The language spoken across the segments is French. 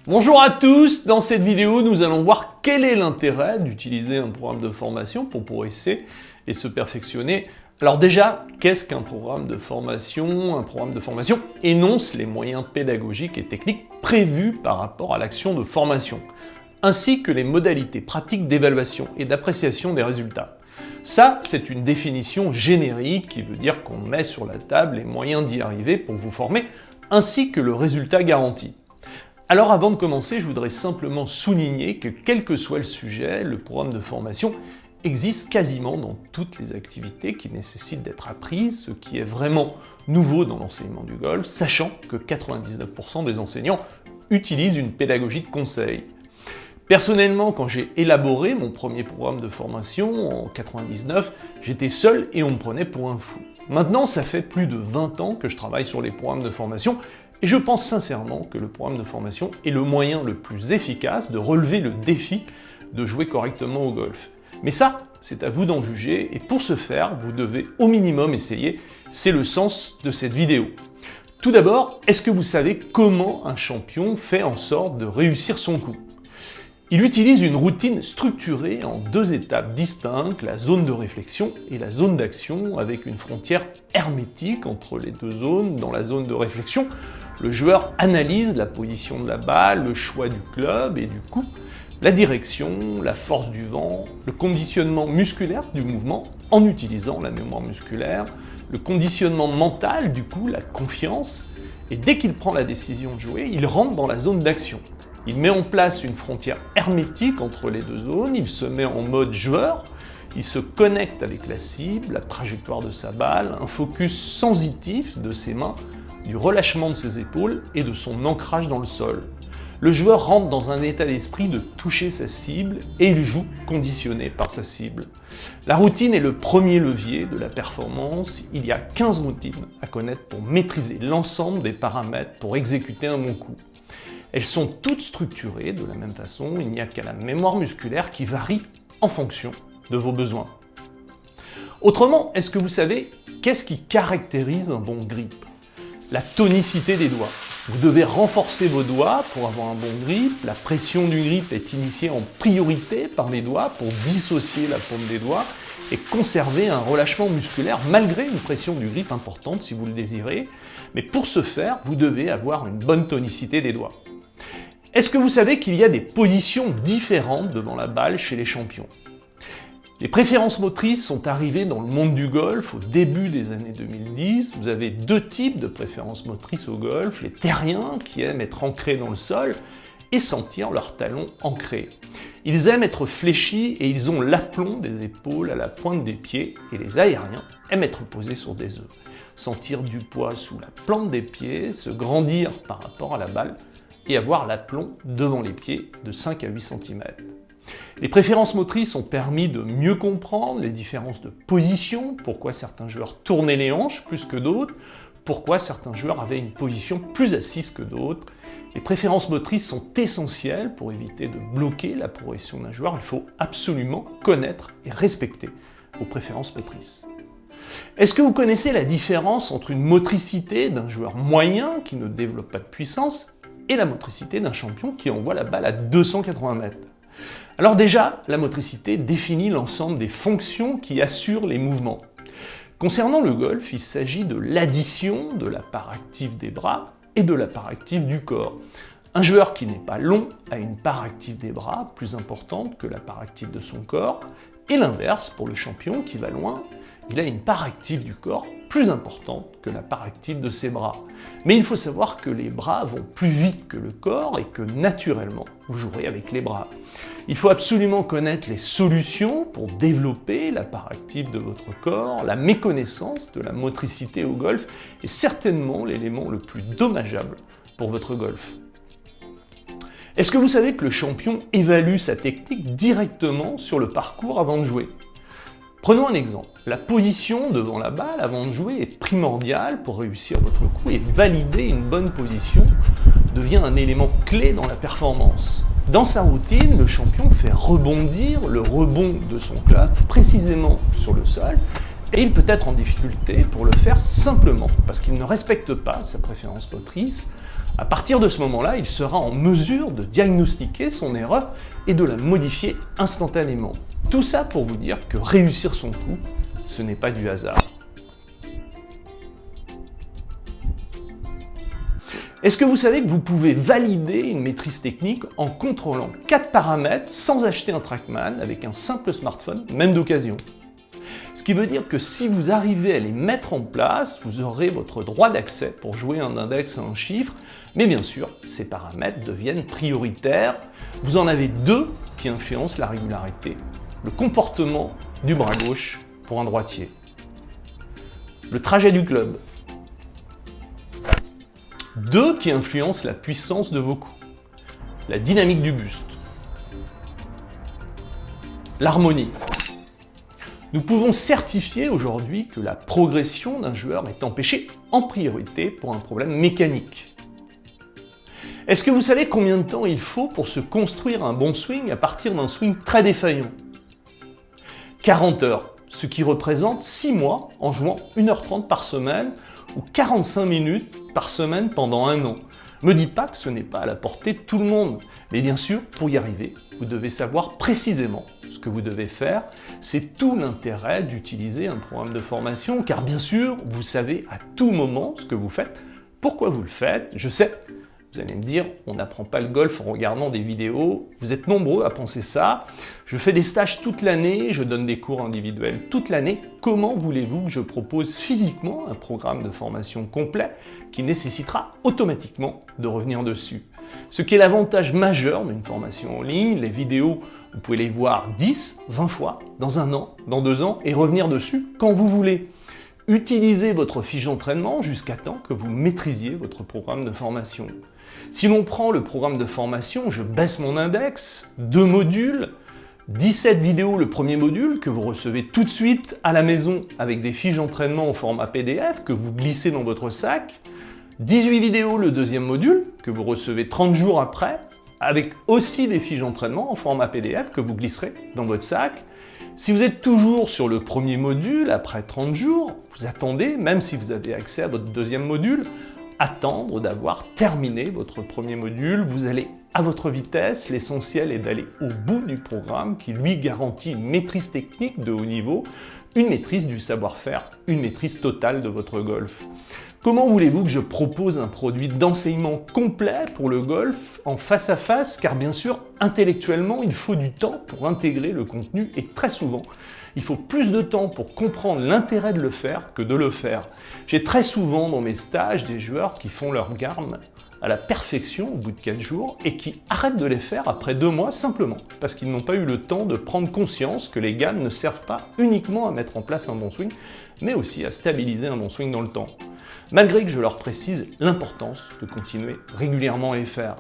Bonjour à tous, dans cette vidéo nous allons voir quel est l'intérêt d'utiliser un programme de formation pour progresser et se perfectionner. Alors déjà, qu'est-ce qu'un programme de formation? Un programme de formation énonce les moyens pédagogiques et techniques prévus par rapport à l'action de formation, ainsi que les modalités pratiques d'évaluation et d'appréciation des résultats. Ça, c'est une définition générique qui veut dire qu'on met sur la table les moyens d'y arriver pour vous former, ainsi que le résultat garanti. Alors avant de commencer, je voudrais simplement souligner que quel que soit le sujet, le programme de formation existe quasiment dans toutes les activités qui nécessitent d'être apprises, ce qui est vraiment nouveau dans l'enseignement du golf, sachant que 99% des enseignants utilisent une pédagogie de conseil. Personnellement, quand j'ai élaboré mon premier programme de formation en 99, j'étais seul et on me prenait pour un fou. Maintenant, ça fait plus de 20 ans que je travaille sur les programmes de formation et je pense sincèrement que le programme de formation est le moyen le plus efficace de relever le défi de jouer correctement au golf. Mais ça, c'est à vous d'en juger et pour ce faire, vous devez au minimum essayer. C'est le sens de cette vidéo. Tout d'abord, est-ce que vous savez comment un champion fait en sorte de réussir son coup ? Il utilise une routine structurée en deux étapes distinctes, la zone de réflexion et la zone d'action, avec une frontière hermétique entre les deux zones. Dans la zone de réflexion, le joueur analyse la position de la balle, le choix du club et du coup, la direction, la force du vent, le conditionnement musculaire du mouvement en utilisant la mémoire musculaire, le conditionnement mental, du coup, la confiance, et dès qu'il prend la décision de jouer, il rentre dans la zone d'action. Il met en place une frontière hermétique entre les deux zones, il se met en mode joueur, il se connecte avec la cible, la trajectoire de sa balle, un focus sensitif de ses mains, du relâchement de ses épaules et de son ancrage dans le sol. Le joueur rentre dans un état d'esprit de toucher sa cible et il joue conditionné par sa cible. La routine est le premier levier de la performance. Il y a 15 routines à connaître pour maîtriser l'ensemble des paramètres pour exécuter un bon coup. Elles sont toutes structurées de la même façon, il n'y a qu'à la mémoire musculaire qui varie en fonction de vos besoins. Autrement, est-ce que vous savez qu'est-ce qui caractérise un bon grip? La tonicité des doigts. Vous devez renforcer vos doigts pour avoir un bon grip. La pression du grip est initiée en priorité par les doigts pour dissocier la paume des doigts et conserver un relâchement musculaire malgré une pression du grip importante si vous le désirez. Mais pour ce faire, vous devez avoir une bonne tonicité des doigts. Est-ce que vous savez qu'il y a des positions différentes devant la balle chez les champions? Les préférences motrices sont arrivées dans le monde du golf au début des années 2010. Vous avez deux types de préférences motrices au golf. Les terriens qui aiment être ancrés dans le sol et sentir leurs talons ancrés. Ils aiment être fléchis et ils ont l'aplomb des épaules à la pointe des pieds. Et les aériens aiment être posés sur des œufs. Sentir du poids sous la plante des pieds, se grandir par rapport à la balle et avoir l'aplomb devant les pieds de 5 à 8 cm. Les préférences motrices ont permis de mieux comprendre les différences de position, pourquoi certains joueurs tournaient les hanches plus que d'autres, pourquoi certains joueurs avaient une position plus assise que d'autres. Les préférences motrices sont essentielles pour éviter de bloquer la progression d'un joueur. Il faut absolument connaître et respecter vos préférences motrices. Est-ce que vous connaissez la différence entre une motricité d'un joueur moyen qui ne développe pas de puissance et la motricité d'un champion qui envoie la balle à 280 mètres? Alors déjà, la motricité définit l'ensemble des fonctions qui assurent les mouvements. Concernant le golf, il s'agit de l'addition de la part active des bras et de la part active du corps. Un joueur qui n'est pas long a une part active des bras plus importante que la part active de son corps, et l'inverse pour le champion qui va loin, il a une part active du corps plus importante que la part active de ses bras. Mais il faut savoir que les bras vont plus vite que le corps et que naturellement, vous jouerez avec les bras. Il faut absolument connaître les solutions pour développer la part active de votre corps. La méconnaissance de la motricité au golf est certainement l'élément le plus dommageable pour votre golf. Est-ce que vous savez que le champion évalue sa technique directement sur le parcours avant de jouer? Prenons un exemple. La position devant la balle avant de jouer est primordiale pour réussir votre coup et valider une bonne position devient un élément clé dans la performance. Dans sa routine, le champion fait rebondir le rebond de son club précisément sur le sol et il peut être en difficulté pour le faire simplement parce qu'il ne respecte pas sa préférence motrice À partir de ce moment-là, il sera en mesure de diagnostiquer son erreur et de la modifier instantanément. Tout ça pour vous dire que réussir son coup, ce n'est pas du hasard. Est-ce que vous savez que vous pouvez valider une maîtrise technique en contrôlant 4 paramètres sans acheter un Trackman avec un simple smartphone, même d'occasion? Ce qui veut dire que si vous arrivez à les mettre en place, vous aurez votre droit d'accès pour jouer un index à un chiffre, mais bien sûr, ces paramètres deviennent prioritaires. Vous en avez 2 qui influencent la régularité. Le comportement du bras gauche pour un droitier. Le trajet du club. 2 qui influencent la puissance de vos coups. La dynamique du buste. L'harmonie. Nous pouvons certifier aujourd'hui que la progression d'un joueur est empêchée en priorité pour un problème mécanique. Est-ce que vous savez combien de temps il faut pour se construire un bon swing à partir d'un swing très défaillant? 40 heures, ce qui représente 6 mois en jouant 1h30 par semaine ou 45 minutes par semaine pendant 1 an. Me dites pas que ce n'est pas à la portée de tout le monde, mais bien sûr, pour y arriver, vous devez savoir précisément ce que vous devez faire. C'est tout l'intérêt d'utiliser un programme de formation, car bien sûr, vous savez à tout moment ce que vous faites, pourquoi vous le faites. Je sais, vous allez me dire, on n'apprend pas le golf en regardant des vidéos. Vous êtes nombreux à penser ça. Je fais des stages toute l'année, je donne des cours individuels toute l'année. Comment voulez-vous que je propose physiquement un programme de formation complet qui nécessitera automatiquement de revenir dessus? Ce qui est l'avantage majeur d'une formation en ligne, les vidéos, vous pouvez les voir 10, 20 fois, dans 1 an, dans 2 ans, et revenir dessus quand vous voulez. Utilisez votre fiche d'entraînement jusqu'à temps que vous maîtrisiez votre programme de formation. Si l'on prend le programme de formation, je baisse mon index, 2 modules, 17 vidéos le premier module que vous recevez tout de suite à la maison avec des fiches d'entraînement au format PDF que vous glissez dans votre sac, 18 vidéos le deuxième module que vous recevez 30 jours après avec aussi des fiches d'entraînement en format PDF que vous glisserez dans votre sac. Si vous êtes toujours sur le premier module, après 30 jours, vous attendez, même si vous avez accès à votre deuxième module, attendre d'avoir terminé votre premier module. Vous allez à votre vitesse, l'essentiel est d'aller au bout du programme qui lui garantit une maîtrise technique de haut niveau, une maîtrise du savoir-faire, une maîtrise totale de votre golf. Comment voulez-vous que je propose un produit d'enseignement complet pour le golf en face à face? Car bien sûr, intellectuellement, il faut du temps pour intégrer le contenu et très souvent, il faut plus de temps pour comprendre l'intérêt de le faire que de le faire. J'ai très souvent dans mes stages des joueurs qui font leur gamme à la perfection au bout de 4 jours et qui arrêtent de les faire après 2 mois simplement parce qu'ils n'ont pas eu le temps de prendre conscience que les gammes ne servent pas uniquement à mettre en place un bon swing, mais aussi à stabiliser un bon swing dans le temps. Malgré que je leur précise l'importance de continuer régulièrement à les faire.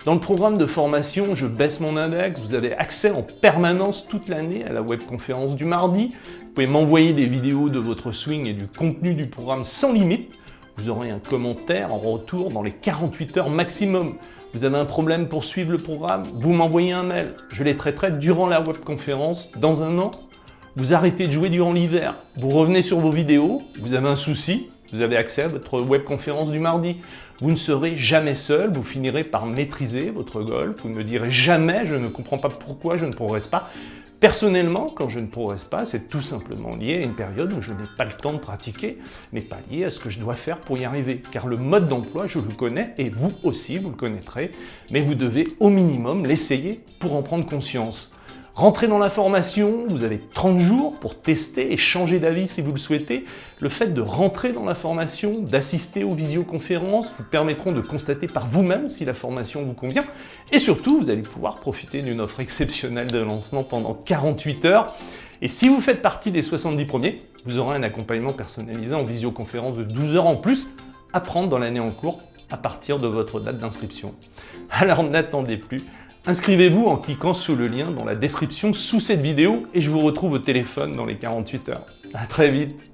Dans le programme de formation, je baisse mon index, vous avez accès en permanence toute l'année à la webconférence du mardi, vous pouvez m'envoyer des vidéos de votre swing et du contenu du programme sans limite, vous aurez un commentaire en retour dans les 48 heures maximum. Vous avez un problème pour suivre le programme, vous m'envoyez un mail, je les traiterai durant la webconférence dans 1 an. Vous arrêtez de jouer durant l'hiver, vous revenez sur vos vidéos, vous avez un souci, vous avez accès à votre webconférence du mardi. Vous ne serez jamais seul, vous finirez par maîtriser votre golf, vous ne me direz jamais « je ne comprends pas pourquoi je ne progresse pas ». Personnellement, quand je ne progresse pas, c'est tout simplement lié à une période où je n'ai pas le temps de pratiquer, mais pas lié à ce que je dois faire pour y arriver. Car le mode d'emploi, je le connais, et vous aussi, vous le connaîtrez, mais vous devez au minimum l'essayer pour en prendre conscience. Rentrez dans la formation, vous avez 30 jours pour tester et changer d'avis si vous le souhaitez. Le fait de rentrer dans la formation, d'assister aux visioconférences, vous permettront de constater par vous-même si la formation vous convient. Et surtout, vous allez pouvoir profiter d'une offre exceptionnelle de lancement pendant 48 heures. Et si vous faites partie des 70 premiers, vous aurez un accompagnement personnalisé en visioconférence de 12 heures en plus à prendre dans l'année en cours à partir de votre date d'inscription. Alors n'attendez plus. Inscrivez-vous en cliquant sur le lien dans la description sous cette vidéo et je vous retrouve au téléphone dans les 48 heures. À très vite.